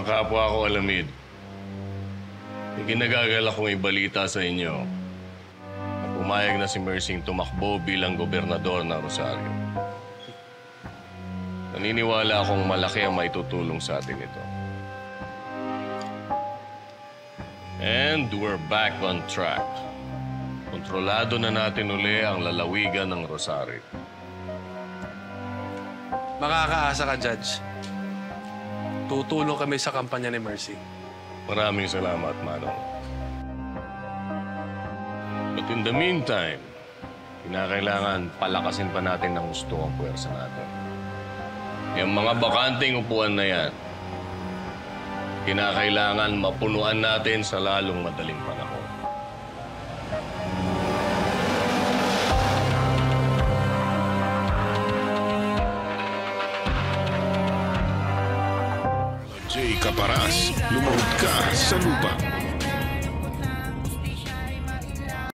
Mga kapwa ko alamid, ikinagagalak kong ibalita sa inyo na pumayag na si Mercing tumakbo bilang gobernador ng Rosario. Naniniwala akong malaki ang maitutulong sa atin ito. And we're back on track. Kontrolado na natin uli ang lalawigan ng Rosario. Makakaasa ka, Judge. Tutulong kami sa kampanya ni Mercy. Maraming salamat, Manong. But in the meantime, kinakailangan palakasin pa natin ng gusto ang puwersa natin. Yung mga bakanting upuan na yan, kinakailangan mapunuan natin sa lalong madaling panahon. Jay Caparas, lumahod ka sa lupa.